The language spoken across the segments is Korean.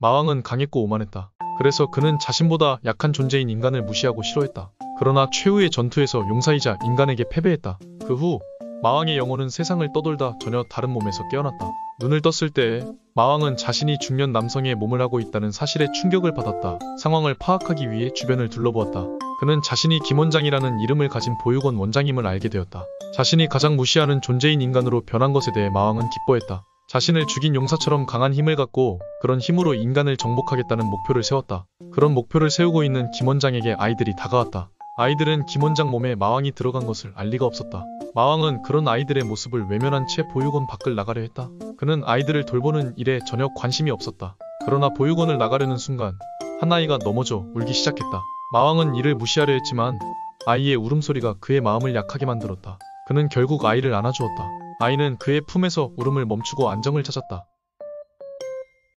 마왕은 강했고 오만했다. 그래서 그는 자신보다 약한 존재인 인간을 무시하고 싫어했다. 그러나 최후의 전투에서 용사이자 인간에게 패배했다. 그 후 마왕의 영혼은 세상을 떠돌다 전혀 다른 몸에서 깨어났다. 눈을 떴을 때 마왕은 자신이 중년 남성의 몸을 하고 있다는 사실에 충격을 받았다. 상황을 파악하기 위해 주변을 둘러보았다. 그는 자신이 김원장이라는 이름을 가진 보육원 원장임을 알게 되었다. 자신이 가장 무시하는 존재인 인간으로 변한 것에 대해 마왕은 기뻐했다. 자신을 죽인 용사처럼 강한 힘을 갖고 그런 힘으로 인간을 정복하겠다는 목표를 세웠다. 그런 목표를 세우고 있는 김원장에게 아이들이 다가왔다. 아이들은 김원장 몸에 마왕이 들어간 것을 알 리가 없었다. 마왕은 그런 아이들의 모습을 외면한 채 보육원 밖을 나가려 했다. 그는 아이들을 돌보는 일에 전혀 관심이 없었다. 그러나 보육원을 나가려는 순간 한 아이가 넘어져 울기 시작했다. 마왕은 이를 무시하려 했지만 아이의 울음소리가 그의 마음을 약하게 만들었다. 그는 결국 아이를 안아주었다. 아이는 그의 품에서 울음을 멈추고 안정을 찾았다.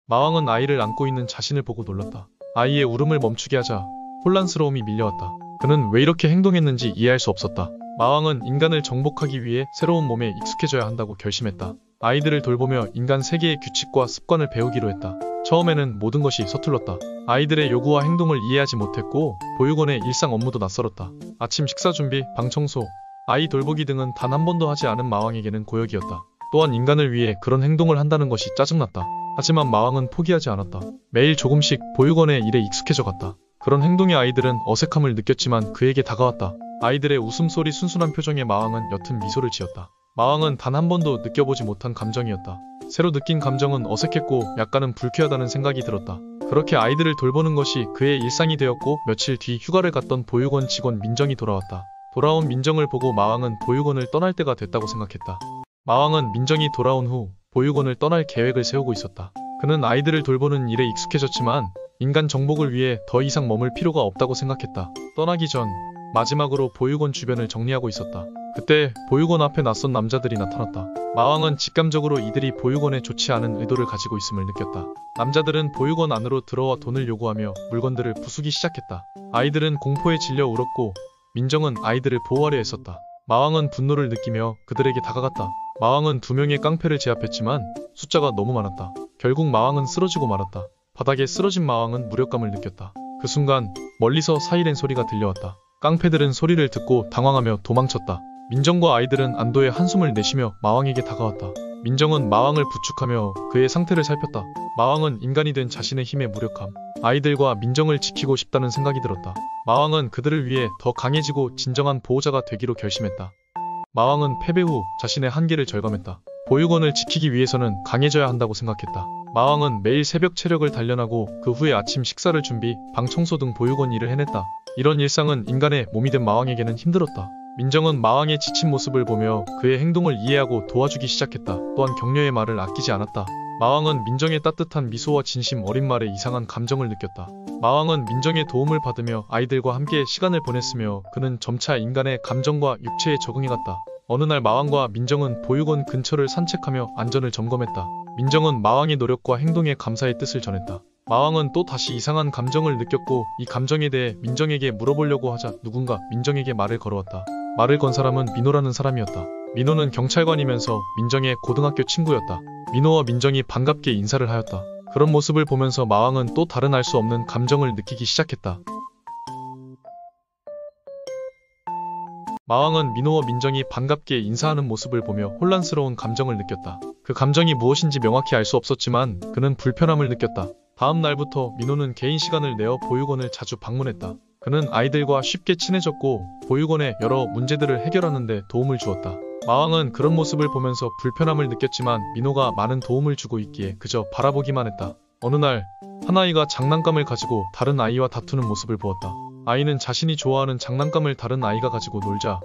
마왕은 아이를 안고 있는 자신을 보고 놀랐다. 아이의 울음을 멈추게 하자 혼란스러움이 밀려왔다. 그는 왜 이렇게 행동했는지 이해할 수 없었다. 마왕은 인간을 정복하기 위해 새로운 몸에 익숙해져야 한다고 결심했다. 아이들을 돌보며 인간 세계의 규칙과 습관을 배우기로 했다. 처음에는 모든 것이 서툴렀다. 아이들의 요구와 행동을 이해하지 못했고 보육원의 일상 업무도 낯설었다. 아침 식사 준비, 방 청소, 아이 돌보기 등은 단 한 번도 하지 않은 마왕에게는 고역이었다. 또한 인간을 위해 그런 행동을 한다는 것이 짜증났다. 하지만 마왕은 포기하지 않았다. 매일 조금씩 보육원의 일에 익숙해져 갔다. 그런 행동에 아이들은 어색함을 느꼈지만 그에게 다가왔다. 아이들의 웃음소리, 순순한 표정에 마왕은 옅은 미소를 지었다. 마왕은 단 한 번도 느껴보지 못한 감정이었다. 새로 느낀 감정은 어색했고 약간은 불쾌하다는 생각이 들었다. 그렇게 아이들을 돌보는 것이 그의 일상이 되었고 며칠 뒤 휴가를 갔던 보육원 직원 민정이 돌아왔다. 돌아온 민정을 보고 마왕은 보육원을 떠날 때가 됐다고 생각했다. 마왕은 민정이 돌아온 후 보육원을 떠날 계획을 세우고 있었다. 그는 아이들을 돌보는 일에 익숙해졌지만 인간 정복을 위해 더 이상 머물 필요가 없다고 생각했다. 떠나기 전 마지막으로 보육원 주변을 정리하고 있었다. 그때 보육원 앞에 낯선 남자들이 나타났다. 마왕은 직감적으로 이들이 보육원에 좋지 않은 의도를 가지고 있음을 느꼈다. 남자들은 보육원 안으로 들어와 돈을 요구하며 물건들을 부수기 시작했다. 아이들은 공포에 질려 울었고 민정은 아이들을 보호하려 애썼다. 마왕은 분노를 느끼며 그들에게 다가갔다. 마왕은 2명의 깡패를 제압했지만 숫자가 너무 많았다. 결국 마왕은 쓰러지고 말았다. 바닥에 쓰러진 마왕은 무력감을 느꼈다. 그 순간 멀리서 사이렌 소리가 들려왔다. 깡패들은 소리를 듣고 당황하며 도망쳤다. 민정과 아이들은 안도의 한숨을 내쉬며 마왕에게 다가왔다. 민정은 마왕을 부축하며 그의 상태를 살폈다. 마왕은 인간이 된 자신의 힘에 무력함, 아이들과 민정을 지키고 싶다는 생각이 들었다. 마왕은 그들을 위해 더 강해지고 진정한 보호자가 되기로 결심했다. 마왕은 패배 후 자신의 한계를 절감했다. 보육원을 지키기 위해서는 강해져야 한다고 생각했다. 마왕은 매일 새벽 체력을 단련하고 그 후에 아침 식사를 준비, 방 청소 등 보육원 일을 해냈다. 이런 일상은 인간의 몸이 된 마왕에게는 힘들었다. 민정은 마왕의 지친 모습을 보며 그의 행동을 이해하고 도와주기 시작했다. 또한 격려의 말을 아끼지 않았다. 마왕은 민정의 따뜻한 미소와 진심 어린 말에 이상한 감정을 느꼈다. 마왕은 민정의 도움을 받으며 아이들과 함께 시간을 보냈으며 그는 점차 인간의 감정과 육체에 적응해갔다. 어느 날 마왕과 민정은 보육원 근처를 산책하며 안전을 점검했다. 민정은 마왕의 노력과 행동에 감사의 뜻을 전했다. 마왕은 또 다시 이상한 감정을 느꼈고 이 감정에 대해 민정에게 물어보려고 하자 누군가 민정에게 말을 걸어왔다. 말을 건 사람은 민호라는 사람이었다. 민호는 경찰관이면서 민정의 고등학교 친구였다. 민호와 민정이 반갑게 인사를 하였다. 그런 모습을 보면서 마왕은 또 다른 알 수 없는 감정을 느끼기 시작했다. 마왕은 민호와 민정이 반갑게 인사하는 모습을 보며 혼란스러운 감정을 느꼈다. 그 감정이 무엇인지 명확히 알 수 없었지만 그는 불편함을 느꼈다. 다음 날부터 민호는 개인 시간을 내어 보육원을 자주 방문했다. 그는 아이들과 쉽게 친해졌고 보육원의 여러 문제들을 해결하는 데 도움을 주었다. 마왕은 그런 모습을 보면서 불편함을 느꼈지만 민호가 많은 도움을 주고 있기에 그저 바라보기만 했다. 어느 날 한 아이가 장난감을 가지고 다른 아이와 다투는 모습을 보았다. 아이는 자신이 좋아하는 장난감을 다른 아이가 가지고 놀자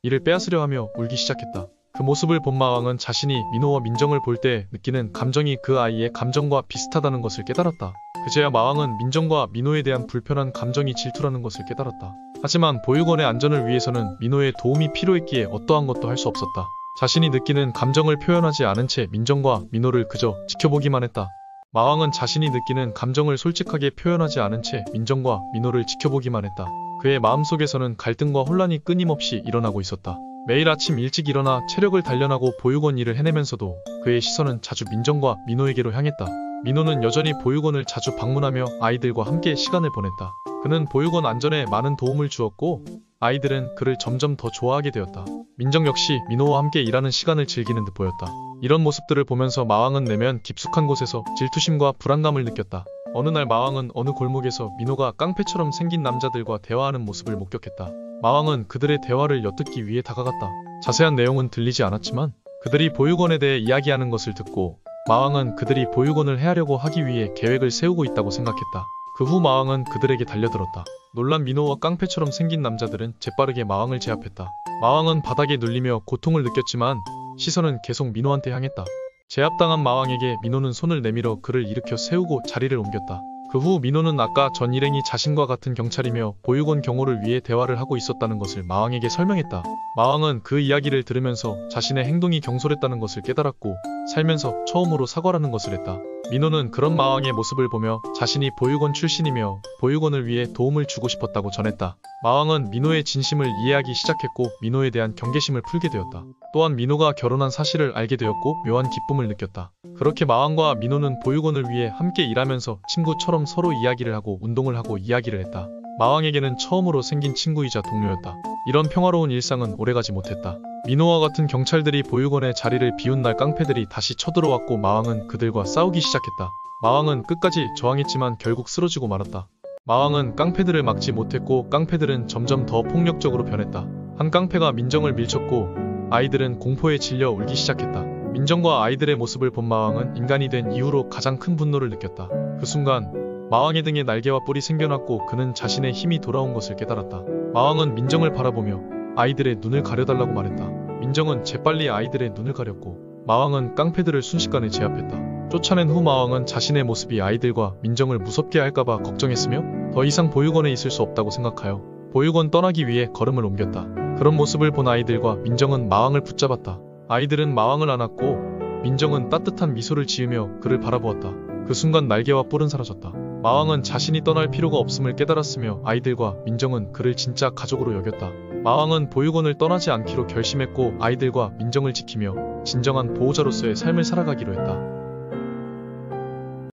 이를 빼앗으려 하며 울기 시작했다. 그 모습을 본 마왕은 자신이 민호와 민정을 볼 때 느끼는 감정이 그 아이의 감정과 비슷하다는 것을 깨달았다. 그제야 마왕은 민정과 민호에 대한 불편한 감정이 질투라는 것을 깨달았다. 하지만 보육원의 안전을 위해서는 민호의 도움이 필요했기에 어떠한 것도 할 수 없었다. 자신이 느끼는 감정을 표현하지 않은 채 민정과 민호를 그저 지켜보기만 했다. 마왕은 자신이 느끼는 감정을 솔직하게 표현하지 않은 채 민정과 민호를 지켜보기만 했다. 그의 마음속에서는 갈등과 혼란이 끊임없이 일어나고 있었다. 매일 아침 일찍 일어나 체력을 단련하고 보육원 일을 해내면서도 그의 시선은 자주 민정과 민호에게로 향했다. 민호는 여전히 보육원을 자주 방문하며 아이들과 함께 시간을 보냈다. 그는 보육원 안전에 많은 도움을 주었고 아이들은 그를 점점 더 좋아하게 되었다. 민정 역시 민호와 함께 일하는 시간을 즐기는 듯 보였다. 이런 모습들을 보면서 마왕은 내면 깊숙한 곳에서 질투심과 불안감을 느꼈다. 어느 날 마왕은 어느 골목에서 민호가 깡패처럼 생긴 남자들과 대화하는 모습을 목격했다. 마왕은 그들의 대화를 엿듣기 위해 다가갔다. 자세한 내용은 들리지 않았지만 그들이 보육원에 대해 이야기하는 것을 듣고 마왕은 그들이 보육원을 해하려고 하기 위해 계획을 세우고 있다고 생각했다. 그 후 마왕은 그들에게 달려들었다. 놀란 민호와 깡패처럼 생긴 남자들은 재빠르게 마왕을 제압했다. 마왕은 바닥에 눌리며 고통을 느꼈지만 시선은 계속 민호한테 향했다. 제압당한 마왕에게 민호는 손을 내밀어 그를 일으켜 세우고 자리를 옮겼다. 그 후 민호는 아까 전 일행이 자신과 같은 경찰이며 보육원 경호를 위해 대화를 하고 있었다는 것을 마왕에게 설명했다. 마왕은 그 이야기를 들으면서 자신의 행동이 경솔했다는 것을 깨달았고 살면서 처음으로 사과라는 것을 했다. 민호는 그런 마왕의 모습을 보며 자신이 보육원 출신이며 보육원을 위해 도움을 주고 싶었다고 전했다. 마왕은 민호의 진심을 이해하기 시작했고 민호에 대한 경계심을 풀게 되었다. 또한 민호가 결혼한 사실을 알게 되었고 묘한 기쁨을 느꼈다. 그렇게 마왕과 민호는 보육원을 위해 함께 일하면서 친구처럼 서로 이야기를 하고 운동을 하고 이야기를 했다. 마왕에게는 처음으로 생긴 친구이자 동료였다. 이런 평화로운 일상은 오래가지 못했다. 민호와 같은 경찰들이 보육원의 자리를 비운 날 깡패들이 다시 쳐들어왔고 마왕은 그들과 싸우기 시작했다. 마왕은 끝까지 저항했지만 결국 쓰러지고 말았다. 마왕은 깡패들을 막지 못했고 깡패들은 점점 더 폭력적으로 변했다. 한 깡패가 민정을 밀쳤고 아이들은 공포에 질려 울기 시작했다. 민정과 아이들의 모습을 본 마왕은 인간이 된 이후로 가장 큰 분노를 느꼈다. 그 순간 마왕의 등에 날개와 뿔이 생겨났고 그는 자신의 힘이 돌아온 것을 깨달았다. 마왕은 민정을 바라보며 아이들의 눈을 가려달라고 말했다. 민정은 재빨리 아이들의 눈을 가렸고 마왕은 깡패들을 순식간에 제압했다. 쫓아낸 후 마왕은 자신의 모습이 아이들과 민정을 무섭게 할까봐 걱정했으며 더 이상 보육원에 있을 수 없다고 생각하여 보육원 떠나기 위해 걸음을 옮겼다. 그런 모습을 본 아이들과 민정은 마왕을 붙잡았다. 아이들은 마왕을 안았고 민정은 따뜻한 미소를 지으며 그를 바라보았다. 그 순간 날개와 뿔은 사라졌다. 마왕은 자신이 떠날 필요가 없음을 깨달았으며 아이들과 민정은 그를 진짜 가족으로 여겼다. 마왕은 보육원을 떠나지 않기로 결심했고 아이들과 민정을 지키며 진정한 보호자로서의 삶을 살아가기로 했다.